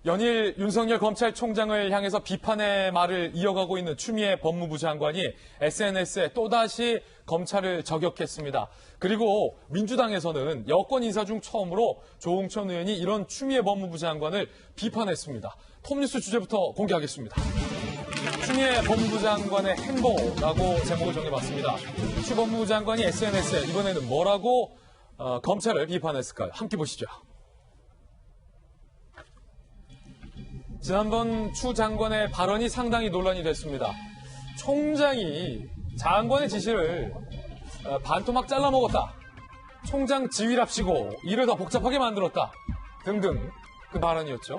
연일 윤석열 검찰총장을 향해서 비판의 말을 이어가고 있는 추미애 법무부 장관이 SNS에 또다시 검찰을 저격했습니다. 그리고 민주당에서는 여권 인사 중 처음으로 조응천 의원이 이런 추미애 법무부 장관을 비판했습니다. 톱뉴스 주제부터 공개하겠습니다. 추미애 법무부 장관의 행보라고 제목을 정해봤습니다. 추 법무부 장관이 SNS에 이번에는 뭐라고 검찰을 비판했을까요? 함께 보시죠. 지난번 추 장관의 발언이 상당히 논란이 됐습니다. 총장이 장관의 지시를 반토막 잘라먹었다. 총장 지휘랍시고 일을 더 복잡하게 만들었다. 등등 그 발언이었죠.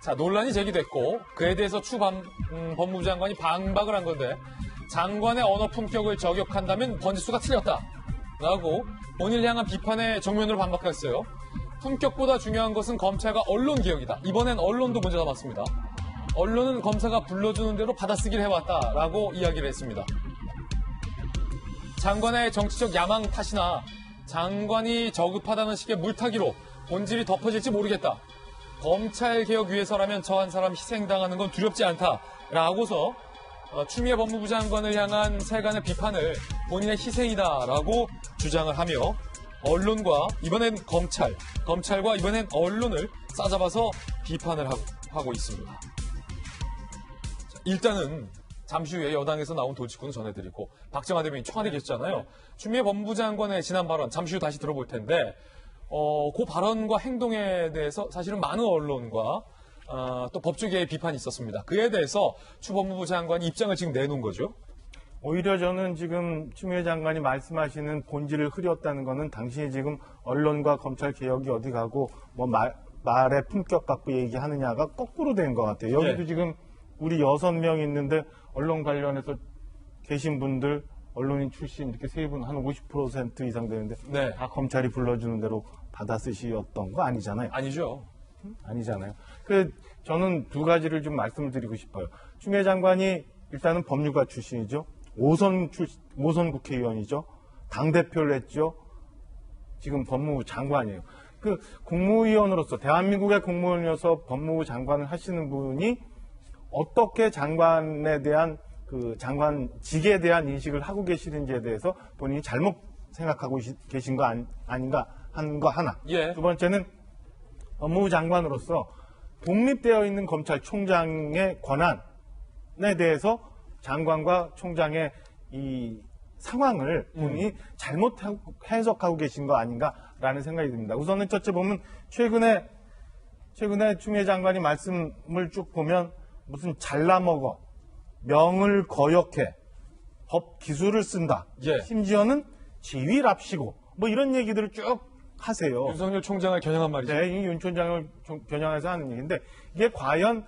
자, 논란이 제기됐고 그에 대해서 추 법무부 장관이 반박을 한 건데 장관의 언어 품격을 저격한다면 번지수가 틀렸다. 라고 본인을 향한 비판에 정면으로 반박했어요. 품격보다 중요한 것은 검찰과 언론 개혁이다. 이번엔 언론도 문제 삼았습니다. 언론은 검사가 불러주는 대로 받아쓰기를 해왔다라고 이야기를 했습니다. 장관의 정치적 야망 탓이나 장관이 저급하다는 식의 물타기로 본질이 덮어질지 모르겠다. 검찰 개혁 위해서라면 저 한 사람 희생당하는 건 두렵지 않다라고서 추미애 법무부 장관을 향한 세간의 비판을 본인의 희생이다라고 주장을 하며 언론과 이번엔 검찰과 이번엔 언론을 싸잡아서 비판을 하고 있습니다. 일단은 잠시 후에 여당에서 나온 돌직구는 전해드리고 박정화 대변인 청와대 계시잖아요. 추미애 법무부 장관의 지난 발언 잠시 후 다시 들어볼 텐데 그 발언과 행동에 대해서 사실은 많은 언론과 또 법조계의 비판이 있었습니다. 그에 대해서 추 법무부 장관이 입장을 지금 내놓은 거죠. 오히려 저는 지금 추미애 장관이 말씀하시는 본질을 흐렸다는 거는 당신이 지금 언론과 검찰 개혁이 어디 가고 뭐 말의 품격 갖고 얘기하느냐가 거꾸로 된 것 같아요. 여기도 지금 우리 6명 있는데 언론 관련해서 계신 분들 언론인 출신 이렇게 세 분 한 50% 이상 되는데 다 검찰이 불러주는 대로 받아 쓰시었던 거 아니잖아요. 아니죠. 아니잖아요. 저는 두 가지를 좀 말씀을 드리고 싶어요. 추미애 장관이 일단은 법률가 출신이죠. 5선 국회의원이죠. 당대표를 했죠. 지금 법무부 장관이에요. 국무위원으로서, 대한민국의 공무원이어서 법무부 장관을 하시는 분이 어떻게 장관에 대한 장관직에 대한 인식을 하고 계시는지에 대해서 본인이 잘못 생각하고 계신 거 아닌가 하는 거 하나. 두 번째는 법무부 장관으로서 독립되어 있는 검찰총장의 권한에 대해서 장관과 총장의 이 상황을 본인이 잘못 해석하고 계신 거 아닌가라는 생각이 듭니다. 우선은 첫째 보면 최근에 추미애 장관이 말씀을 쭉 보면 무슨 잘라먹어, 명을 거역해, 법 기술을 쓴다. 심지어는 지휘랍시고 뭐 이런 얘기들을 쭉 하세요. 윤석열 총장을 겨냥한 말이죠. 네, 이 윤 총장을 겨냥해서 하는 얘기인데 이게 과연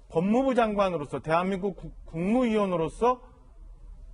법무부 장관으로서 대한민국 국무위원으로서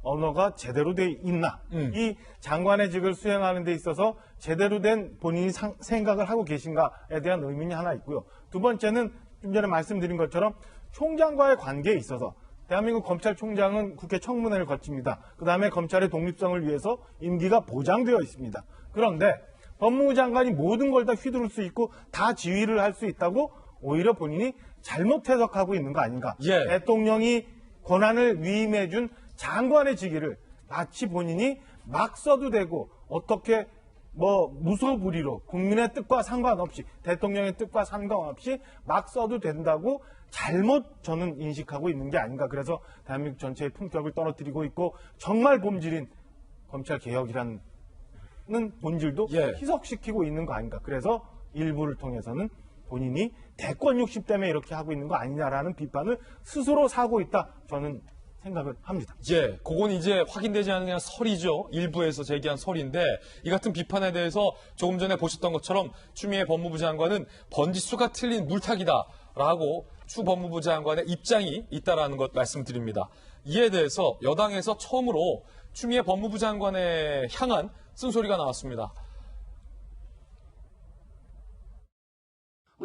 언어가 제대로 돼 있나? 이 장관의 직을 수행하는 데 있어서 제대로 된 본인이 생각을 하고 계신가에 대한 의문이 하나 있고요. 두 번째는 좀 전에 말씀드린 것처럼 총장과의 관계에 있어서 대한민국 검찰총장은 국회 청문회를 거칩니다. 그다음에 검찰의 독립성을 위해서 임기가 보장되어 있습니다. 그런데 법무부 장관이 모든 걸 다 휘두를 수 있고 다 지휘를 할 수 있다고 오히려 본인이 잘못 해석하고 있는 거 아닌가. 대통령이 권한을 위임해준 장관의 직위를 마치 본인이 막 써도 되고 어떻게 무소불위로 국민의 뜻과 상관없이 대통령의 뜻과 상관없이 막 써도 된다고 잘못 저는 인식하고 있는 게 아닌가. 그래서 대한민국 전체의 품격을 떨어뜨리고 있고 정말 본질인 검찰 개혁이라는 본질도 희석시키고 있는 거 아닌가. 그래서 일부를 통해서는 본인이 대권 60 때문에 이렇게 하고 있는 거 아니냐라는 비판을 스스로 사고 있다. 저는 생각을 합니다. 그건 이제 확인되지 않은 그냥 설이죠. 일부에서 제기한 설인데 이 같은 비판에 대해서 조금 전에 보셨던 것처럼 추미애 법무부 장관은 번지수가 틀린 물타기다라고 추 법무부 장관의 입장이 있다라는 것 말씀드립니다. 이에 대해서 여당에서 처음으로 추미애 법무부 장관에 향한 쓴소리가 나왔습니다.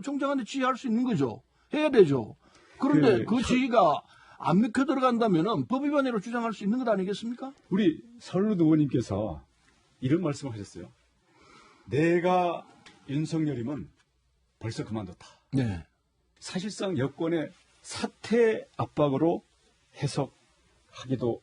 총장한테 지휘할 수 있는 거죠. 해야 되죠. 그런데 그 지휘가 안 먹혀 들어간다면 법 위반으로 주장할 수 있는 것 아니겠습니까? 우리 설루 의원님께서 이런 말씀을 하셨어요. 내가 윤석열이면 벌써 그만뒀다. 네. 사실상 여권의 사퇴 압박으로 해석하기도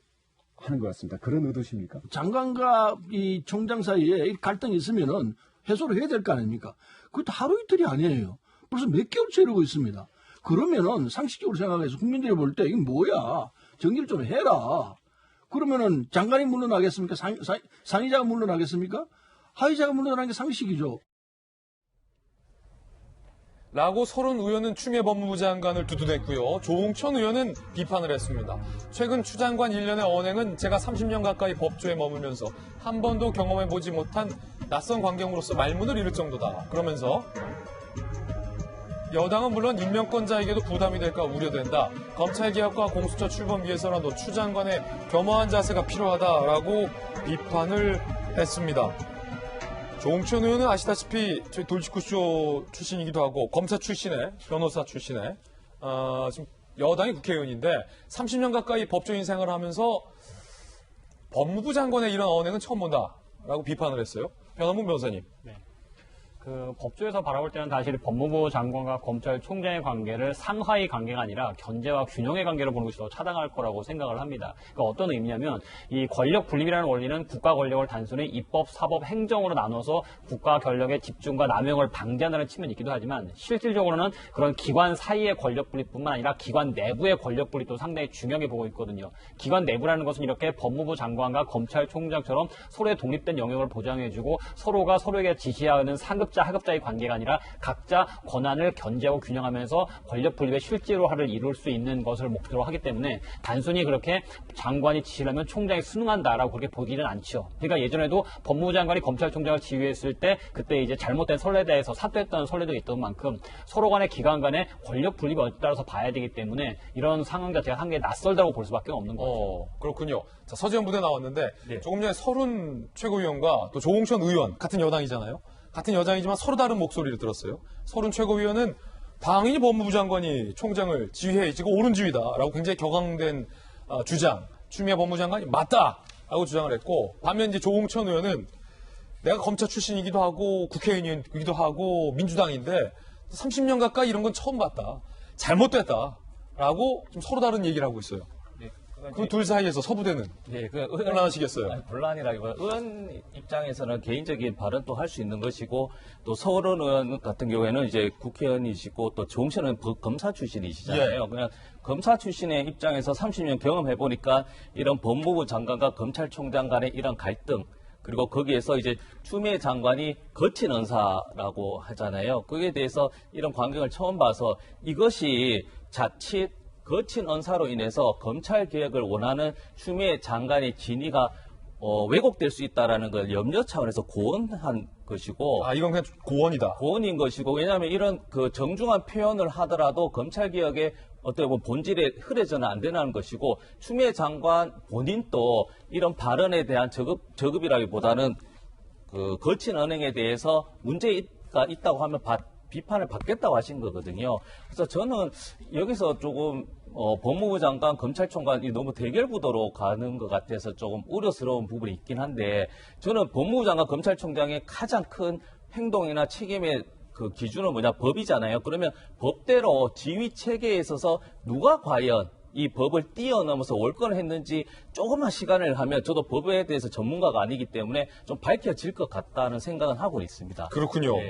하는 것 같습니다. 그런 의도십니까? 장관과 이 총장 사이에 이 갈등이 있으면은 해소를 해야 될 거 아닙니까? 그것도 하루 이틀이 아니에요. 벌써 몇 개월째 이러고 있습니다. 그러면은 상식적으로 생각해서 국민들이 볼 때 이게 뭐야? 정리를 좀 해라. 그러면은 장관이 물러나겠습니까? 상의자가 물러나겠습니까? 하의자가 물러나는 게 상식이죠. 라고 서른 의원은 추미애 법무부 장관을 두둔했고요. 조홍천 의원은 비판을 했습니다. 최근 추 장관 일련의 언행은 제가 30년 가까이 법조에 머물면서 한 번도 경험해보지 못한 낯선 광경으로서 말문을 잃을 정도다. 그러면서 여당은 물론 임명권자에게도 부담이 될까 우려된다. 검찰개혁과 공수처 출범 위해서라도 추 장관의 겸허한 자세가 필요하다라고 비판을 했습니다. 조홍천 의원은 아시다시피 저희 돌직구쇼 출신이기도 하고 검사 출신의 변호사 출신의 지금 여당의 국회의원인데 30년 가까이 법조인 생활을 하면서 법무부 장관의 이런 언행은 처음 본다라고 비판을 했어요. 변호문 변호사님. 그 법조에서 바라볼 때는 사실 법무부 장관과 검찰총장의 관계를 상하이 관계가 아니라 견제와 균형의 관계로 보는 것이 더 타당할 거라고 생각을 합니다. 그러니까 어떤 의미냐면 이 권력 분립이라는 원리는 국가 권력을 단순히 입법, 사법, 행정으로 나눠서 국가 권력의 집중과 남용을 방지한다는 측면이 있기도 하지만 실질적으로는 그런 기관 사이의 권력 분립뿐만 아니라 기관 내부의 권력 분립도 상당히 중요하게 보고 있거든요. 기관 내부라는 것은 이렇게 법무부 장관과 검찰총장처럼 서로의 독립된 영역을 보장해주고 서로가 서로에게 지시하는 상급자 하급자의 관계가 아니라 각자 권한을 견제하고 균형하면서 권력 분립의 실제로화를 이룰 수 있는 것을 목표로 하기 때문에 단순히 그렇게 장관이 지시를 하면 총장이 순응한다라고 그렇게 보기는 않죠. 그러니까 예전에도 법무부 장관이 검찰총장을 지휘했을 때 그때 이제 잘못된 선례에 대해서 사퇴했던 선례도 있던 만큼 서로 간의 기관 간의 권력 분립에 따라서 봐야 되기 때문에 이런 상황 자체가 상당히 낯설다고 볼 수밖에 없는 거죠. 그렇군요. 자, 서지현 부대 나왔는데 네. 조금 전에 서른 최고위원과 또 조홍천 의원 같은 여당이잖아요. 같은 여당이지만 서로 다른 목소리를 들었어요. 서른 최고위원은 당연히 법무부 장관이 총장을 지휘해야지 그 옳은 지휘다라고 굉장히 격앙된 주장, 추미애 법무부 장관이 맞다라고 주장을 했고 반면 이제 조홍천 의원은 내가 검찰 출신이기도 하고 국회의원이기도 하고 민주당인데 30년 가까이 이런 건 처음 봤다. 잘못됐다라고 좀 서로 다른 얘기를 하고 있어요. 그 둘 사이에서 서부대는 네, 혼란하시겠어요. 곤란이라기보다 의원 입장에서는 개인적인 발언도 할 수 있는 것이고 또 서른 의원 같은 경우에는 이제 국회의원이시고 또 조홍천은 검사 출신이시잖아요. 그냥 검사 출신의 입장에서 30년 경험해 보니까 이런 법무부 장관과 검찰총장 간의 이런 갈등 그리고 거기에서 이제 추미애 장관이 거친 언사라고 하잖아요. 거기에 대해서 이런 광경을 처음 봐서 이것이 자칫 거친 언사로 인해서 검찰 개혁을 원하는 추미애 장관의 진위가 왜곡될 수 있다라는 걸 염려 차원에서 고언한 것이고, 이건 그냥 고언이다. 고언인 것이고, 왜냐하면 이런 그 정중한 표현을 하더라도 검찰 개혁의 어떻게 보면 본질에 흐려져는 안 되는 것이고, 추미애 장관 본인도 이런 발언에 대한 저급이라기보다는 그 거친 언행에 대해서 문제가 있다고 하면 비판을 받겠다고 하신 거거든요. 그래서 저는 여기서 조금 법무부 장관, 검찰총관이 너무 대결구도로 가는 것 같아서 조금 우려스러운 부분이 있긴 한데 저는 법무부 장관, 검찰총장의 가장 큰 행동이나 책임의 그 기준은 뭐냐? 법이잖아요. 그러면 법대로 지휘 체계에 있어서 누가 과연 이 법을 뛰어넘어서 월권을 했는지 조금만 시간을 하면 저도 법에 대해서 전문가가 아니기 때문에 좀 밝혀질 것 같다는 생각은 하고 있습니다. 그렇군요. 네.